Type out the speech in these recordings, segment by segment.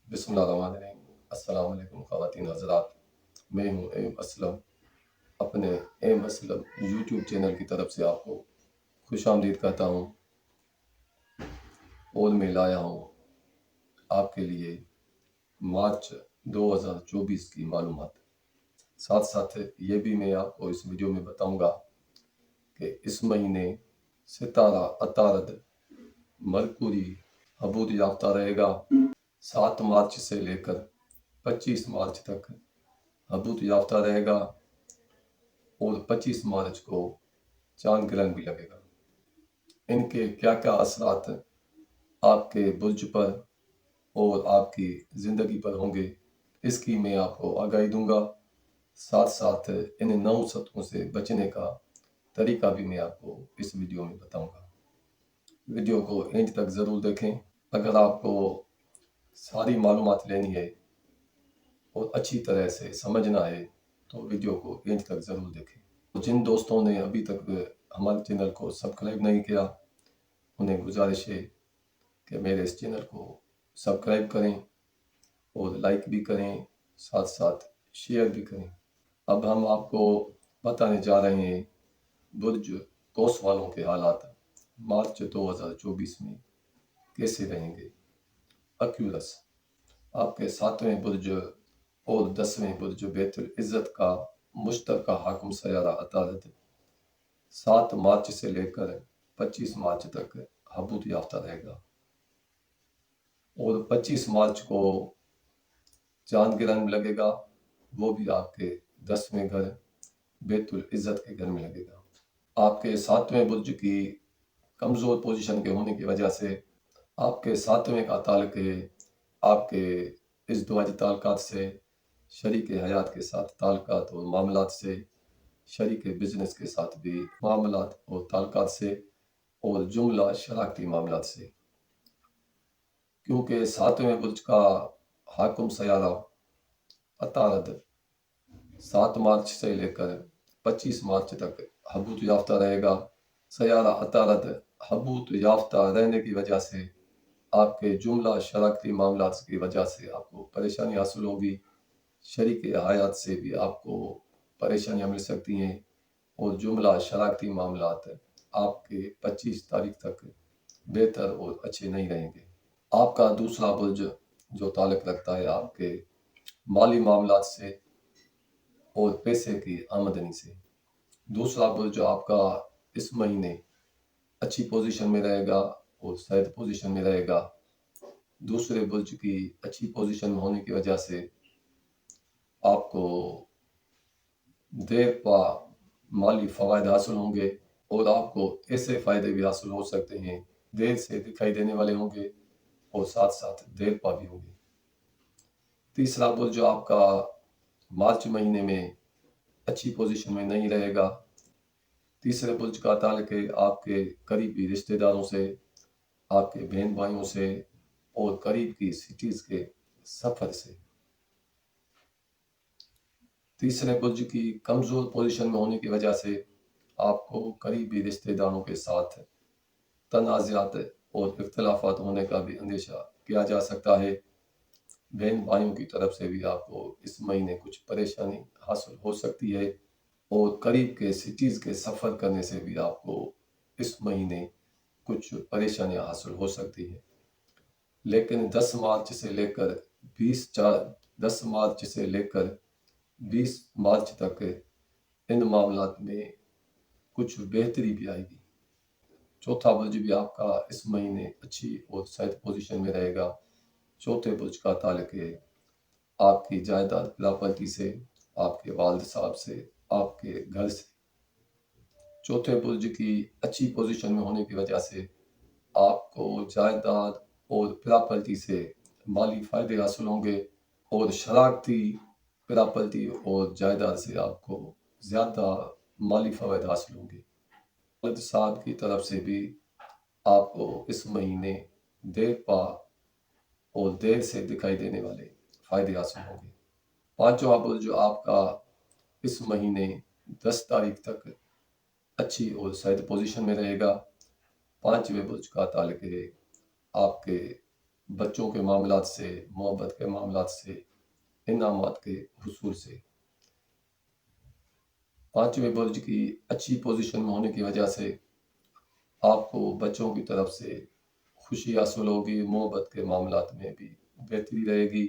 بسم اللہ الرحمن الرحیم۔ السلام علیکم خواتین حضرات، میں ہوں ایم اسلم، اپنے ایم اسلم یوٹیوب چینل کی طرف سے آپ کو خوش آمدید کہتا ہوں، اور میں لایا ہوں آپ کے لیے مارچ 2024 کی معلومات۔ ساتھ ساتھ یہ بھی میں آپ کو اس ویڈیو میں بتاؤں گا کہ اس مہینے ستارہ عطارد مرکوری حبوط یافتہ رہے گا۔ 7 مارچ سے لے کر 25 مارچ تک حبوط یافتہ رہے گا، اور 25 مارچ کو چاند گرہن بھی لگے گا۔ ان کے کیا کیا اثرات آپ کے برج پر اور آپ کی زندگی پر ہوں گے، اس کی میں آپ کو آگاہی دوں گا۔ ساتھ ساتھ ان 9 صدقوں سے بچنے کا طریقہ بھی میں آپ کو اس ویڈیو میں بتاؤں گا۔ ویڈیو کو اینڈ تک ضرور دیکھیں۔ اگر آپ کو ساری معلومات لینی ہے اور اچھی طرح سے سمجھنا ہے تو ویڈیو کو اینڈ تک ضرور دیکھیں۔ جن دوستوں نے ابھی تک ہمارے چینل کو سبسکرائب نہیں کیا، انہیں گزارش ہے کہ میرے اس چینل کو سبسکرائب کریں اور لائک بھی کریں، ساتھ ساتھ شیئر بھی کریں۔ اب ہم آپ کو بتانے جا رہے ہیں برج قوس والوں کے حالات مارچ 2024 میں کیسے رہیں گے۔ اکیولس، آپ کے 7ویں برج اور 10ویں برج بیت العزت کا مشترکہ حاکم سیارہ عطارد 7 مارچ سے لے کر 25 مارچ تک حبوط یافتہ رہے گا، اور 25 مارچ کو چاند گرہن لگے گا، وہ بھی آپ کے 10ویں گھر بیت العزت کے گھر میں لگے گا۔ آپ کے 7ویں برج کی کمزور پوزیشن کے ہونے کی وجہ سے آپ کے 7ویں کا تعلق ہے آپ کے ازدواجی تعلقات سے، شریک حیات کے ساتھ تعلقات اور معاملات سے، شریک بزنس کے ساتھ بھی معاملات اور تعلقات سے، اور جملہ شراکتی معاملات سے۔ کیونکہ 7ویں برج کا حاکم سیارہ عطارد 7 مارچ سے لے کر 25 مارچ تک حبوط یافتہ رہے گا۔ سیارہ عطارد حبوط یافتہ رہنے کی وجہ سے آپ کے جملہ شراکتی معاملات کی وجہ سے آپ کو پریشانی حاصل ہوگی، شریک حیات سے بھی آپ کو پریشانیاں مل سکتی ہیں، اور جملہ شراکتی معاملات آپ کے 25 تاریخ تک بہتر اور اچھے نہیں رہیں گے۔ آپ کا دوسرا برج جو تعلق رکھتا ہے آپ کے مالی معاملات سے اور پیسے کی آمدنی سے، دوسرا برج آپ کا اس مہینے اچھی پوزیشن میں رہے گا اور شاید پوزیشن میں رہے گا۔ دوسرے برج کی اچھی پوزیشن میں ہونے کی وجہ سے آپ کو دیر پا مالی فوائد حاصل ہوں گے، اور آپ کو ایسے فائدے بھی حاصل ہو سکتے ہیں دیر سے دکھائی دینے والے ہوں گے، اور ساتھ ساتھ دیر پا بھی ہوں گے۔ تیسرا برج جو آپ کا مارچ مہینے میں اچھی پوزیشن میں نہیں رہے گا، تیسرے برج کا تعلق ہے آپ کے قریبی رشتہ داروں سے، آپ کے بہن بھائیوں سے، اور قریب کی سٹیز کے سفر سے۔ تیسرے برج کی کمزور پوزیشن میں ہونے کی وجہ سے آپ کو قریبی رشتہ داروں کے ساتھ تنازعات اور اختلافات ہونے کا بھی اندیشہ کیا جا سکتا ہے۔ بہن بھائیوں کی طرف سے بھی آپ کو اس مہینے کچھ پریشانی حاصل ہو سکتی ہے، اور قریب کے سٹیز کے سفر کرنے سے بھی آپ کو اس مہینے کچھ پریشانیاں حاصل ہو سکتی ہیں۔ لیکن 10 مارچ سے لے کر 10 مارچ سے لے کر 20 مارچ تک ان معاملات میں کچھ بہتری بھی آئے گی۔ چوتھا برج بھی آپ کا اس مہینے اچھی اور صحت پوزیشن میں رہے گا۔ چوتھے برج کا تعلق ہے آپ کی جائیداد پراپرٹی سے، آپ کے والد صاحب سے، آپ کے گھر سے۔ چوتھے برج کی اچھی پوزیشن میں ہونے کی وجہ سے آپ کو جائیداد اور پراپرٹی سے مالی فائدے حاصل ہوں گے، اور شراکتی پراپرٹی اور جائیداد سے آپ کو زیادہ مالی فوائد حاصل ہوں گے۔ والد صاحب کی طرف سے بھی آپ کو اس مہینے دیر پا اور دیر سے دکھائی دینے والے فائدے حاصل ہوں گے۔ پانچواں برج جو آپ کا اس مہینے 10 تاریخ تک اچھی اور صحت پوزیشن میں رہے گا۔ 5ویں برج کا تعلق ہے آپ کے بچوں کے معاملات سے، محبت کے معاملات سے، انعامات کے حصول سے۔ پانچویں برج کی اچھی پوزیشن میں ہونے کی وجہ سے آپ کو بچوں کی طرف سے خوشی حاصل ہوگی، محبت کے معاملات میں بھی بہتری رہے گی،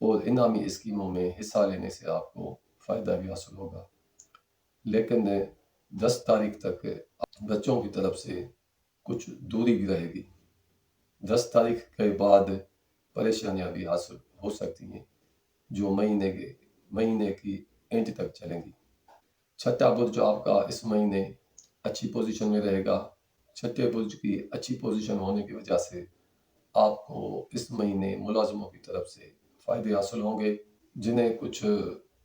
اور انعامی اسکیموں میں حصہ لینے سے آپ کو فائدہ بھی حاصل ہوگا۔ لیکن 10 تاریخ تک بچوں کی طرف سے کچھ دوری بھی رہے گی۔ 10 تاریخ کے بعد پریشانیاں بھی حاصل ہو سکتی ہیں جو مہینے کی اینڈ تک چلیں گی۔ چھٹا برج آپ کا اس مہینے اچھی پوزیشن میں رہے گا۔ چھٹے برج کی اچھی پوزیشن ہونے کی وجہ سے آپ کو اس مہینے ملازموں کی طرف سے فائدے حاصل ہوں گے۔ جنہیں کچھ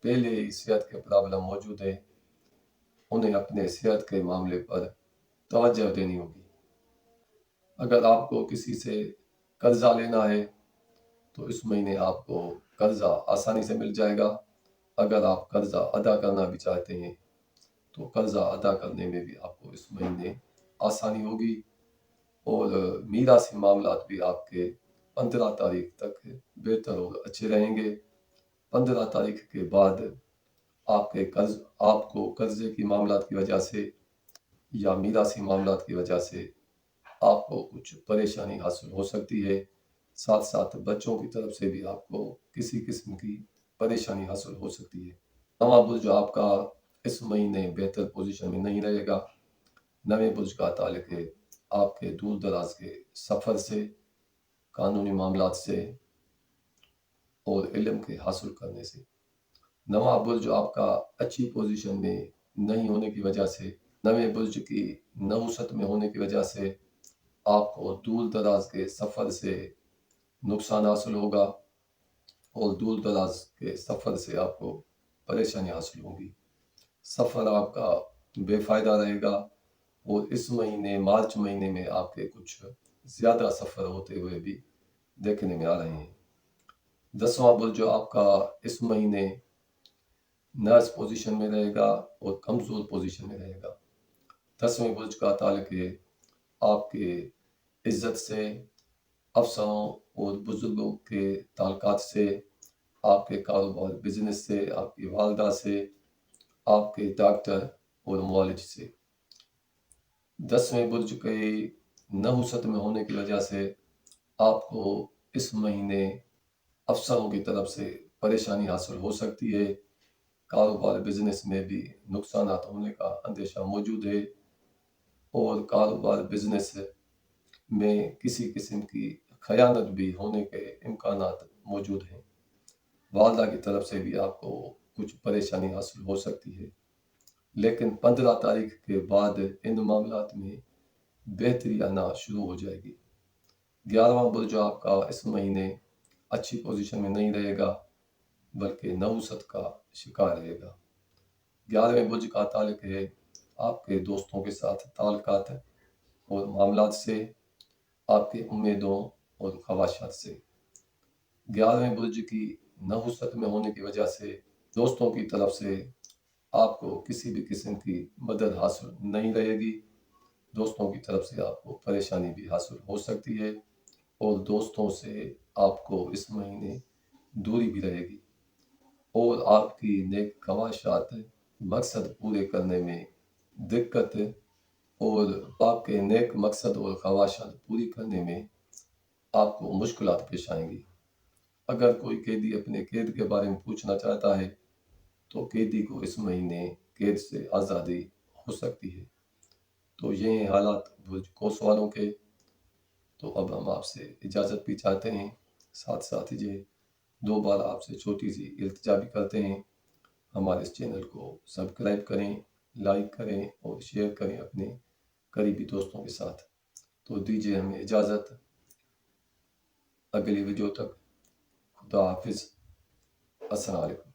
پہلے ہی صحت کے پرابلم موجود ہیں، انہیں اپنے صحت کے معاملے پر توجہ دینی ہوگی۔ اگر آپ کو کسی سے قرضہ لینا ہے تو اس مہینے آپ کو قرضہ آسانی سے مل جائے گا۔ اگر آپ قرضہ ادا کرنا بھی چاہتے ہیں تو قرضہ ادا کرنے میں بھی آپ کو اس مہینے آسانی ہوگی، اور میراثی معاملات بھی آپ کے 15 تاریخ تک بہتر اور اچھے رہیں گے۔ 15 تاریخ کے بعد آپ کو قرضے کی معاملات کی وجہ سے یا میراثی معاملات کی وجہ سے آپ کو کچھ پریشانی حاصل ہو سکتی ہے۔ ساتھ ساتھ بچوں کی طرف سے بھی آپ کو کسی قسم کی پریشانی حاصل ہو سکتی ہے۔ نواں برج جو آپ کا اس مہینے بہتر پوزیشن میں نہیں رہے گا۔ نویں برج کا تعلق ہے آپ کے دور دراز کے سفر سے، قانونی معاملات سے اور علم کے حاصل کرنے سے۔ نواں برج جو آپ کا اچھی پوزیشن میں نہیں ہونے کی وجہ سے، نویں برج کی نحوست میں ہونے کی وجہ سے آپ کو دور دراز کے سفر سے نقصان حاصل ہوگا، اور دور دراز کے سفر سے آپ کو پریشانی حاصل ہوگی۔ سفر آپ کا بے فائدہ رہے گا، اور اس مہینے مارچ مہینے میں آپ کے کچھ زیادہ سفر ہوتے ہوئے بھی دیکھنے میں آ رہے ہیں۔ 10واں برج جو آپ کا اس مہینے نرس پوزیشن میں رہے گا اور کمزور پوزیشن میں رہے گا۔ 10ویں برج کا تعلق ہے آپ کے عزت سے، افسروں اور بزرگوں کے تعلقات سے، آپ کے کاروبار بزنس سے، آپ کی والدہ سے، آپ کے ڈاکٹر اور معالج سے۔ 10ویں برج کے نحوست میں ہونے کی وجہ سے آپ کو اس مہینے افسروں کی طرف سے پریشانی حاصل ہو سکتی ہے۔ کاروبار بزنس میں بھی نقصانات ہونے کا اندیشہ موجود ہے، اور کاروبار بزنس میں کسی قسم کی خیانت بھی ہونے کے امکانات موجود ہیں۔ والدہ کی طرف سے بھی آپ کو کچھ پریشانی حاصل ہو سکتی ہے، لیکن 15 تاریخ کے بعد ان معاملات میں بہتری آنا شروع ہو جائے گی۔ 11واں برج جو آپ کا اس مہینے اچھی پوزیشن میں نہیں رہے گا بلکہ نحوست کا شکار رہے گا۔ 11ویں برج کا تعلق ہے آپ کے دوستوں کے ساتھ تعلقات اور معاملات سے، آپ کے امیدوں اور خواہشات سے۔ 11ویں برج کی نحوست میں ہونے کی وجہ سے دوستوں کی طرف سے آپ کو کسی بھی قسم کی مدد حاصل نہیں رہے گی۔ دوستوں کی طرف سے آپ کو پریشانی بھی حاصل ہو سکتی ہے، اور دوستوں سے آپ کو اس مہینے دوری بھی رہے گی، اور آپ کی نیک خواہشات مقصد پورے کرنے میں دقت، اور آپ کے نیک مقصد اور خواہشات پوری کرنے میں آپ کو مشکلات پیش آئیں گی۔ اگر کوئی قیدی اپنے قید کے بارے میں پوچھنا چاہتا ہے تو قیدی کو اس مہینے قید سے آزادی ہو سکتی ہے۔ تو یہ ہیں حالات برج قوس والوں کے۔ تو اب ہم آپ سے اجازت بھی چاہتے ہیں، ساتھ ساتھ یہ دوبارہ آپ سے چھوٹی سی التجا بھی کرتے ہیں، ہمارے اس چینل کو سبسکرائب کریں، لائک کریں اور شیئر کریں اپنے قریبی دوستوں کے ساتھ۔ تو دیجیے ہمیں اجازت، اگلی ویڈیو تک خدا حافظ، السلام علیکم۔